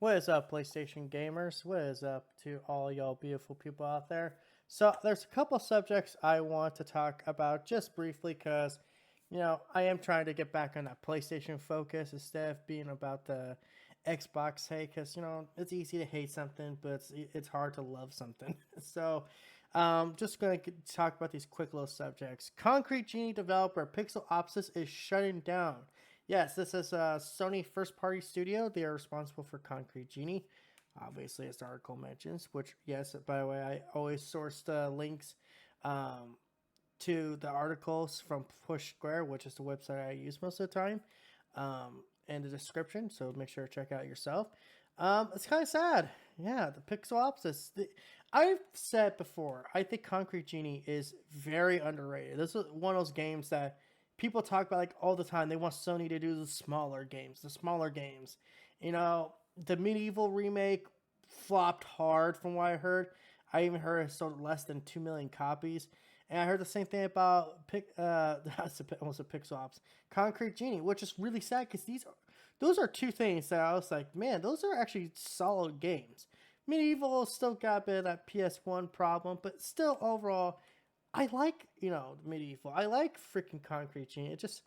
What is up, PlayStation gamers? What is up to all y'all beautiful people out there? So, there's a couple subjects I want to talk about just briefly because, I am trying to get back on that PlayStation focus instead of being about the Xbox hate because, it's easy to hate something, but it's hard to love something. So, just going to talk about these quick little subjects. Concrete Genie developer Pixel Opsis is shutting down. Yes, this is a Sony first party studio. They are responsible for Concrete Genie, obviously, as the article mentions, which, yes, by the way, I always source the links um, to the articles from Push Square, which is the website I use most of the time, in the description. So make sure to check out yourself. It's kind of sad. Yeah, the Pixelopsis. I've said before, I think Concrete Genie is very underrated. This is one of those games that people talk about like all the time. They want Sony to do the smaller games, the smaller games. The Medieval remake flopped hard from what I heard. I even heard it sold less than 2 million copies. And I heard the same thing about almost a Pixel Ops, Concrete Genie, which is really sad because those are two things that I was like, man, those are actually solid games. Medieval still got a bit of that PS1 problem, but still overall, I like Medieval. I like freaking Concrete Genie. It just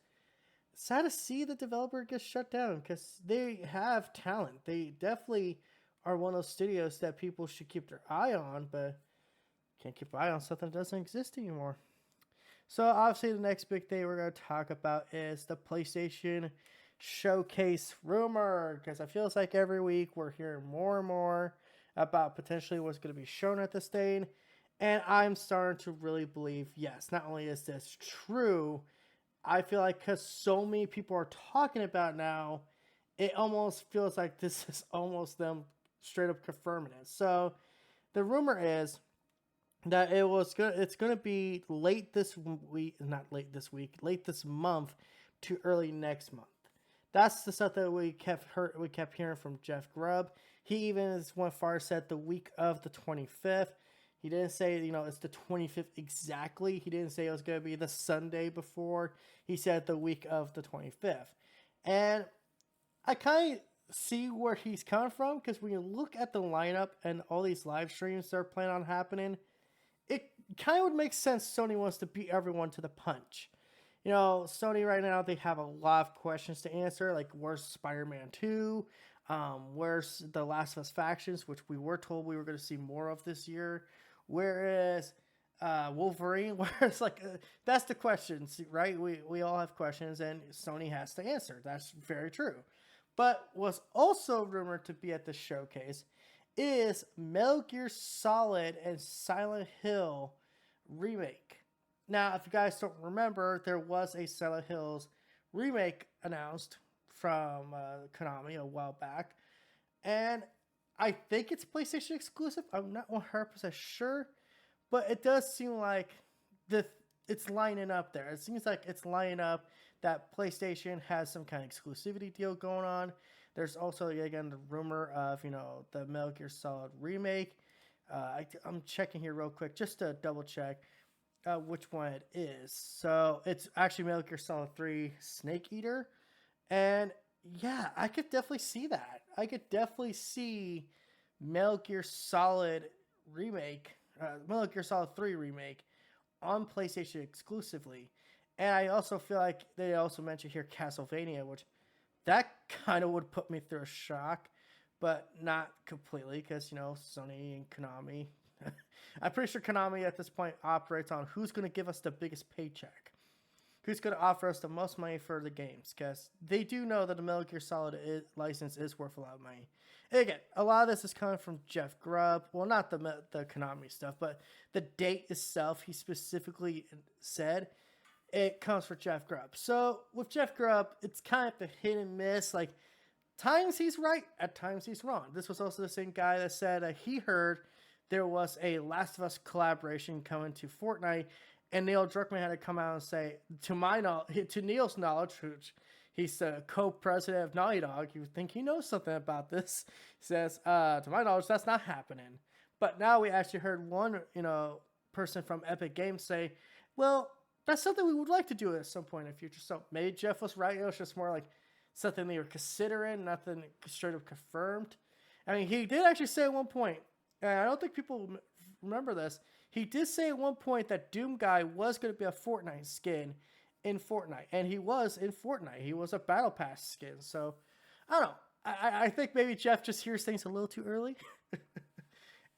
sad to see the developer get shut down because they have talent. They definitely are one of those studios that people should keep their eye on, but can't keep an eye on something that doesn't exist anymore. So obviously the next big thing we're going to talk about is the PlayStation Showcase rumor, because I feel it's like every week we're hearing more and more about potentially what's going to be shown at this thing. And I'm starting to really believe, yes, not only is this true, I feel like because so many people are talking about it now, it almost feels like this is almost them straight up confirming it. So the rumor is that it's gonna be late this week, not late this week, late this month to early next month. That's the stuff that we kept hearing from Jeff Grubb. He even went far said the week of the 25th. He didn't say, it's the 25th exactly. He didn't say it was going to be the Sunday before. He said the week of the 25th. And I kind of see where he's coming from because when you look at the lineup and all these live streams they're planning on happening, it kind of would make sense Sony wants to beat everyone to the punch. Sony right now, they have a lot of questions to answer, like where's Spider-Man 2? Where's the Last of Us factions, which we were told we were going to see more of this year? Where is Wolverine? Where's that's the questions, right? We all have questions, and Sony has to answer. That's very true. But what's also rumored to be at the showcase is Metal Gear Solid and Silent Hill remake. Now, if you guys don't remember, there was a Silent Hills remake announced from Konami a while back, and I think it's PlayStation exclusive. I'm not 100% sure, but it does seem like the it's lining up there. It seems like it's lining up that PlayStation has some kind of exclusivity deal going on. There's also again the rumor of the Metal Gear Solid remake. I'm checking here real quick just to double check which one it is. So it's actually Metal Gear Solid 3 Snake Eater, and yeah, I could definitely see that. I could definitely see Metal Gear Solid remake, Metal Gear Solid 3 remake on PlayStation exclusively. And I also feel like they also mentioned here Castlevania, which that kind of would put me through a shock, but not completely because, Sony and Konami. I'm pretty sure Konami at this point operates on who's going to give us the biggest paycheck, who's going to offer us the most money for the games, because they do know that the Metal Gear Solid license is worth a lot of money. And again, a lot of this is coming from Jeff Grubb. Well, not the Konami stuff, but the date itself, he specifically said it comes from Jeff Grubb. So with Jeff Grubb, it's kind of the hit and miss. Like, times he's right, at times he's wrong. This was also the same guy that said that he heard there was a Last of Us collaboration coming to Fortnite, and Neil Druckmann had to come out and say, to Neil's knowledge, which he's the co-president of Naughty Dog, you would think he knows something about this. He says, to my knowledge, that's not happening. But now we actually heard one, person from Epic Games say, well, that's something we would like to do at some point in the future. So maybe Jeff was right. It was just more like something they were considering, nothing straight up confirmed. I mean, he did actually say at one point, and I don't think people remember this. He did say at one point that Doom Guy was going to be a Fortnite skin in Fortnite, and he was in Fortnite. He was a Battle Pass skin. So I don't know. I think maybe Jeff just hears things a little too early.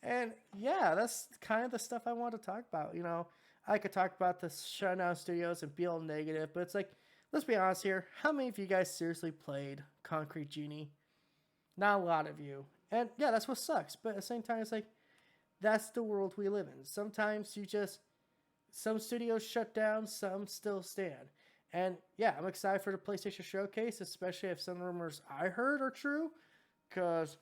And yeah, that's kind of the stuff I want to talk about. You know, I could talk about the shutdown studios and be all negative, but it's like, let's be honest here. How many of you guys seriously played Concrete Genie? Not a lot of you. And yeah, that's what sucks. But at the same time, it's like, that's the world we live in. Sometimes you just, some studios shut down, some still stand. And yeah, I'm excited for the PlayStation Showcase, especially if some rumors I heard are true. Because,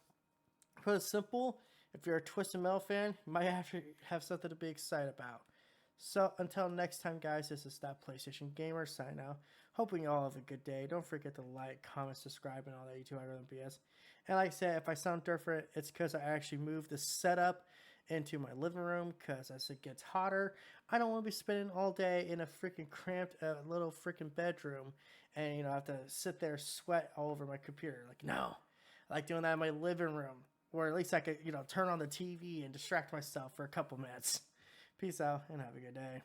put it simple, if you're a Twisted Metal fan, you might have to have something to be excited about. So until next time, guys, this is That PlayStation Gamer sign out. Hoping you all have a good day. Don't forget to like, comment, subscribe, and all that YouTube BS. And like I said, if I sound different, it's because I actually moved the setup into my living room because as it gets hotter, I don't want to be spending all day in a freaking cramped little freaking bedroom and, you know, I have to sit there sweat all over my computer. Like, no. I like doing that in my living room where at least I could, you know, turn on the TV and distract myself for a couple minutes. Peace out and have a good day.